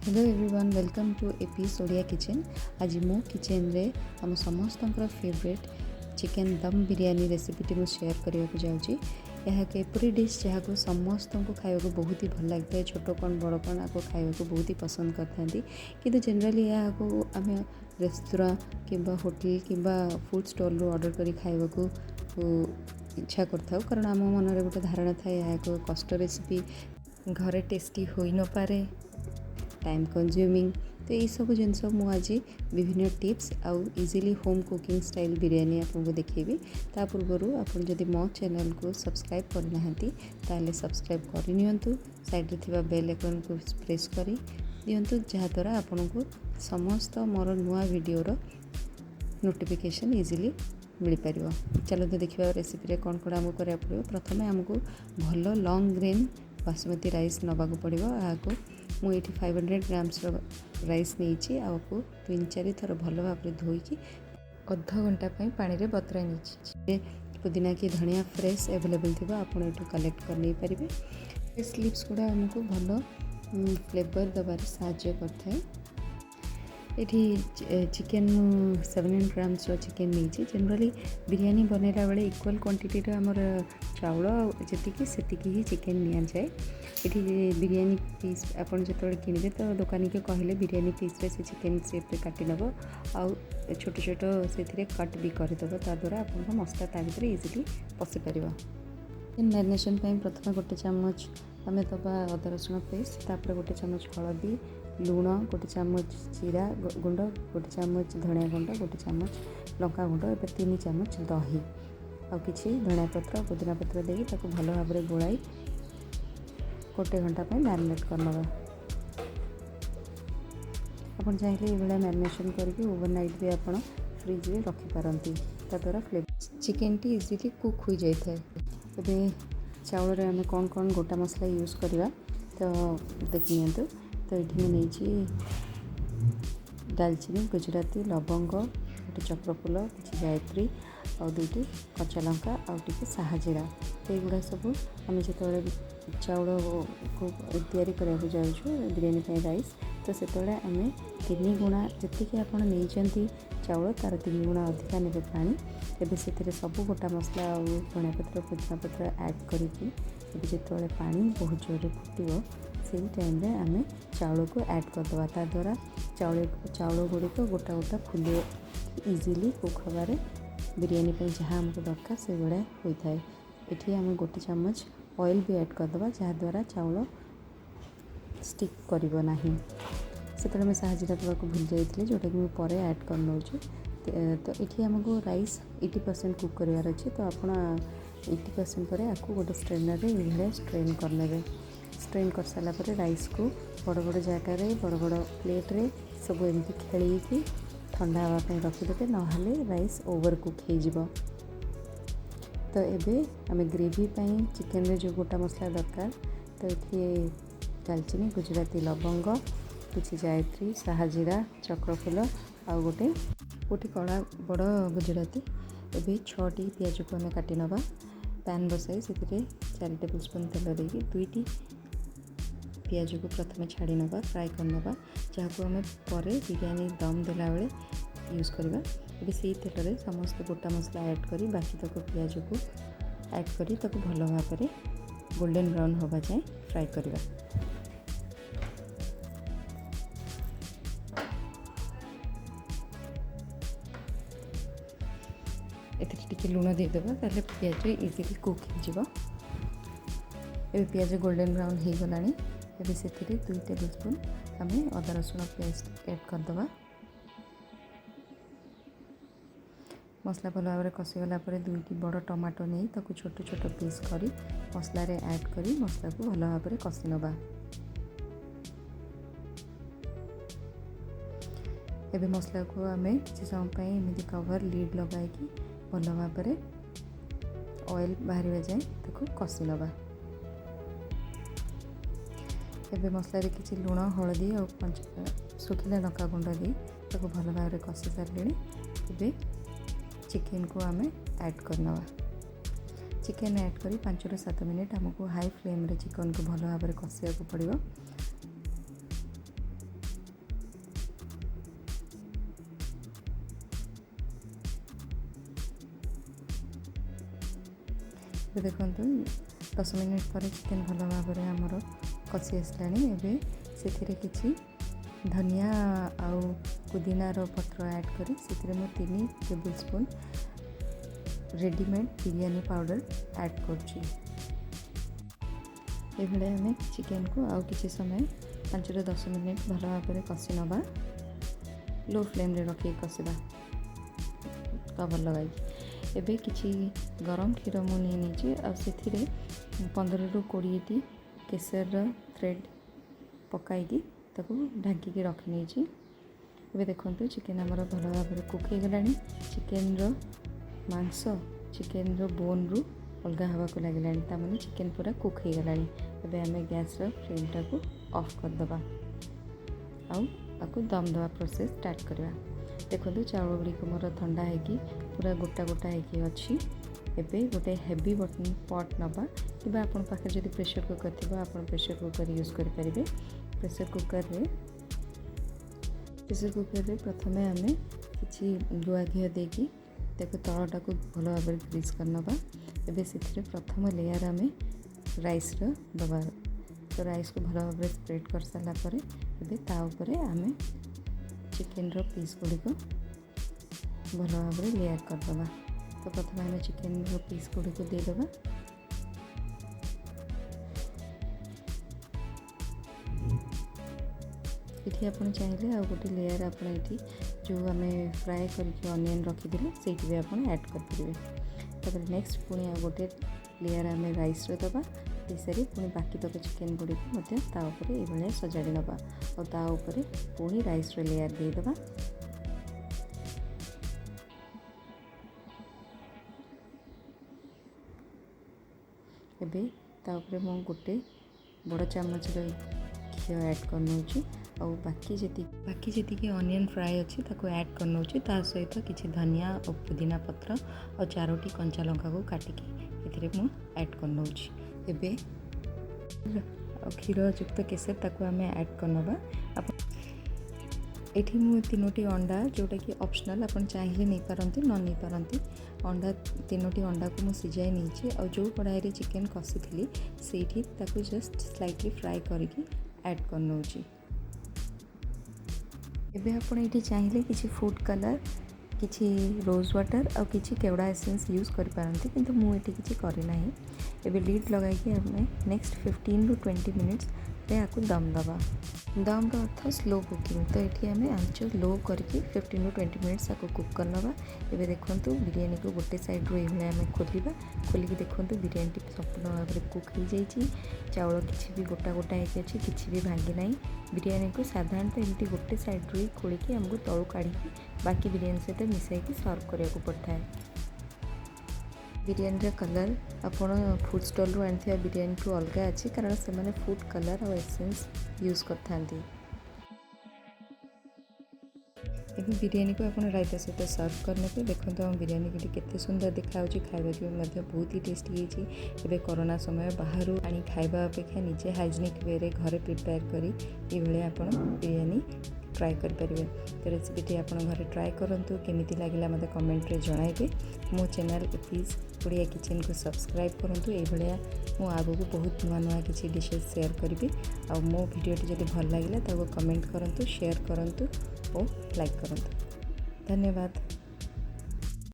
Hello everyone welcome to Api's Odia kitchen. आज मो kitchen रे हम समस्त फेवरेट चिकेन दम बिरयानी रेसिपीटी मुझे शेयर करने को जाऊँगी। यह एक एपरी डिश जहाँ को समस्त को खाया बहुत ही भल लगता है। छोट कौन बड़ कौन आपको खाया बहुत ही पसंद करते कि जनरली यहाँ को आम रेस्तरां कि होटेल कि फूड स्टॉल रू ऑर्डर कर खाया इच्छा करता कारण आम मन में गोटे धारणा था यह एक कष्ट रेसिपी घरे टेस्टी हो न पारे टाइम कंज्यूमिंग। तो यही सब जिनस मुझे विभिन्न टिप्स आउ easily home cooking style biryani आपको देखी। ता पूर्व आपन जदि मो चैनल को सब्सक्राइब करना ताले सब्सक्राइब करनी साइड थी बेल आइकन को प्रेस कर दिंतु जहाँद्वारा आपन को समस्त मोर नुआ वीडियोर नोटिफिकेशन इजिली मिल पार। चलो तो देखा रेसिपी कौन कौन आमको करा पड़ो। प्रथम आमको भल लॉन्ग ग्रेन बासमती राइस नवाक पड़ो। आपको मुझे 500 ग्राम्स राइस नहीं आपको 3-4 थर भल भाव धोईकी अध घंटा पानी रे बतरा नहीं। पुदीना की धनिया फ्रेश एवेलेबल थी आप कलेक्ट कर नहीं पारे। फ्रेश लिप्स गुड़ा आमको भल फ्लेवर दबार साहाय्य करता है। ये चिकेन 700 ग्राम्स चिकेन नहीं जनरली बिरयानी बनैला बेले इक्वल क्वांटिटी आमर चाउल जी से ही चिकेन नि जाए। ये बिरयानी पीस आपन जो किणवे तो दुकानी के कहले बिरयानी पीस रे से चिकेन सेप काटी नब आउ छोट छोट से कट भी करदेव ताद्वारा आप मसला ता भर इजिली पशि पार। मैरिनेशन प्रथम गोटे चामच आम दबा अदा रसुण पेस्ट तापर गोटे चामच हलदी लुण गोटे चामच जीरा गुंड गोटे चामच धनिया गुंड गोटे चामच लंका गुंड ए 3 चामच दही आ कि धनिया पत्र पुदीना पत्र देकी भल भाव में गोलाई गोटे घंटा मैरिनेट करनवा। आप चाहिए ये मैरिनेशन करके ओवरनाइट भी आप फ्रिज में रखिपारती द्वारा flavour chicken T easily cook हो जाए। ए चाउल आम कौन कौन गोटा मसला यूज करवा तो देखी नि। तो ये नहीं दालचीनी गुजराती लवंग गोटे चक्रफूल कि जायत्री आ 2टी कच्चा लंका आउे साहजीरा तो युड़ा सब आम जो चाउल को तैयारी करने जाऊँ बिरयानी राइस तो से आम 3 गुणा जी आप चाउल तार 3 गुणा अधिका ने पानी एवं से सब गोटा मसला और धनिया पत्र पुदीना पत्र ऐड करके जो पानी बहुत जोर फुटो से टाइम रे आम चाउल को ऐड करदे ता द्वारा चाउल गुड़िक गोटा गोटा फुले इजिली कुक हबारे बिरयानी जहाँ आमको दरकार से भाया होता है। ये आम गोटे चामच ऑयल भी ऐड करदे जहाँद्वारा चाउल स्टिक करना से आम साहजीरा देवाक भूल जाइए जोटा कि मुझे ऐड कर नौ। तो ये आमको राइस 80% कुक करार अच्छे तो आप 80% पर आपको गोटे स्ट्रेनर ये स्ट्रेन करने स्ट्रेन कर सारा पर राइस को बड़ बड़ जगार बड़ बड़ प्लेट रे सब एमती खेल ठंडा हाँवाई रखिदे ना राइस ओवर कुक हो। तो ये आम ग्रेवी चिकेन रे जो गोटा मसला दरकार तो ये दालचीनी गुजराती लवंग कि जायत्री साहजीरा चक्रफूल आ गोटे कड़ा बड़ गुजराती ए 6टी पियाज को आम काटी नवा पैन बसाई से 4 टेबल स्पून तेल देकी 2टी पियाज को प्रथम छाड़ी नवा फ्राए करनवा जहाँ को आम पर बिरयानी दम देला बेले यूज करवा। ये से तेल में समस्त गोटा मसला ऐड करी बाकी तक पियाज को ऐड करी भल भाव में गोल्डन ब्राउन होगा जाए फ्राए करवा। ए लुण देदेव ताले पियाज इजिली कुक हो। पियाज गोल्डन ब्राउन हो गला एवं से 2 टेबल स्पून आम अदा रसुण पेस्ट ऐड करदे। मसला भल भाव में कषिगला 2टी बड़ टमाटो नहीं ताकू छोट छोट पीस कर मसला रे ऐड करी मसला को भल भाव में कषि नवा। एबे मसला को आम किसी समय एमती कवर लीड लगाई भल भाव में ऑयल बाहर जाए ताकू कषि नवा। एबे मसला रे किसी लुण हलदी और सुखिला लंका गुंड दी ताकू भल भाव में कषि सारे। एबे चिकेन को आम ऐड करनवा। चिकेन ऐड करी 5 ରୁ 7 मिनिट आमको हाई फ्लेम रे चिकन को भल भाव में कषिया को पड़ो। ଏବେ ଦେଖନ୍ତୁ 10 ମିନିଟ୍ ପରେ ଚିକେନ୍ ଭଲ ଭାବରେ ଆମର କଷି ଆସିଲାଣି। ଏବେ ସେଥିରେ କିଛି ଧନିଆ ଆଉ ପୁଦିନାର ପତ୍ର ଆଡ଼୍ କରି ସେଥିରେ ମୁଁ 3 table spoon readymade biryani powder add କରୁଛି। ଏଭଳି ଆମେ ଚିକେନ୍କୁ ଆଉ କିଛି ସମୟ 5ରୁ 10 ମିନିଟ୍ ଭଲ ଭାବରେ କଷି ନେବା। लो फ्लेम्रे रखिए कषा कवर लगाई। एबे किछि गरम क्षीर मुझे से 15ରୁ 20टी केसर थ्रेड पकाई ढांकी रखी नहीं। एबे देखंतु चिकेन आमर भल भाव कुक हो गलानी। चिकेन रो मांस चिकेन रो बोन रु अलग हवा को लगे ताने चिकेन पूरा कुक हो गलानी। एबे आमे गैस रो फ्लेम टाको ऑफ कर दबा आउ ताको दम दवा प्रोसेस स्टार्ट करवा। देखो चाउल गुड़िक मोर ठंडा है पूरा गोटा गोटा है अच्छी। एबे गोटे हेवी बटन पट नवा कि आपन पाखे जदि प्रेशर कुकर थी आप प्रेशर कुकर यूज करेंगे। प्रेशर कुकर रे प्रथमे आम कि गुआ घी देकी तलटा को भल भाव ग्रीस कर नवा। एबे से प्रथम लेयर आम राइस दबा। तो राइस को भल भाव स्प्रेड कर सारा पर एबे ता उपरे आम चिकेन रो पीस गुड़िक भल भाव लेयर करदे। तो प्रथम आम चिकेन रो पीस गुड़िक देदेबा। ये आप चाहिए आ गोटे लेयर आप जो आम फ्राए करके अनियन रखीदे से भी आप ऐड करेंगे। तापर नेक्स्ट पुणी आ गोटे लेयर आम राइस दबा। दे सारी पुणी बाकी तक चिकेन गुड़िक ये सजाड़ी नवा और पुणी राइस लेयर देदेबा। एबे ताऊपर मु गोटे बड़ चामच घी ऐड कर और बाकी जी अनियन फ्राए अच्छी ताको ऐड कर सहित किसी धनिया और पुदीना पत्र और 4टी कंचा लंका को काटिकी ये ऐड कर एबे क्षीर युक्त केसर ताको आम ऐड करनवा। एठी मु 3टी अंडा जोटा कि ऑप्शनल आप चाहिए नहीं पारती न नहीं पारती अंडा 3टी अंडा को मुझे सिझाई नहीं और जो कढ़ाई चिकेन कषी थी से जस्ट स्लाइटली फ्राए करके ऐड कर। एबे आप चाहिए किसी फूड कलर किसी रोज वाटर और किसी केवड़ा एसेंस यूज कर पारती किंतु मुझे किसी करना। एबे लीड लगाई आम नेक्स्ट 15 ରୁ 20 मिनिट्स आपको दम दबा। दम का अर्थ स्लो कुकिंग। तो ये आम आंच लो करके 15 ରୁ 20 मिनिट्स आपको कुक करनवा। एबे देखंतु बिरयानी को गोटे साइड रो ये आम खोलिबा। खोलिकी देखंतु बिरयानी संपूर्ण भाव में कुक हो जाइए। चाउल किसी भी गोटा गोटा है किसी भी भांगी ना। बिरयानी को साधारणतः एमती गोटे साइड रो ही खोलिकी आमको तलू काढ़ी बाकी बिरयानी सहित मिसाई सर्व करने को पड़ता है। बिरयानी कलर आपड़ फूड स्टॉल रू आनी बिरयानी ठू अलग अच्छी कारण से मैंने फूड कलर और एसेंस यूज करते। एवं बिरयानी को आप रायता सहित सर्व करने पे देखो हम बिरयानी के केते सुंदर देखा खाइबा भी बहुत ही टेस्टी होती। कोरोना समय बाहर आनी खाइबा अपेक्षा निजे हाइजेनिक वे घरे प्रिपेयर करी ये आप बिरयानी ट्राए करेंगे। तो रेसिपीटी आप घर ट्राए करूँ केमी लगे मत कमेंट रे जणाइबे। मो चैनल प्लीज ओडिया किचन को सब्सक्राइब करूँ। ये मु आगू को बहुत नुआ नुआ किसी डिशेज शेयर करी और मो वीडियोटी जब भल लगे कमेंट करूँ शेयर करूँ और लाइक करूँ। धन्यवाद।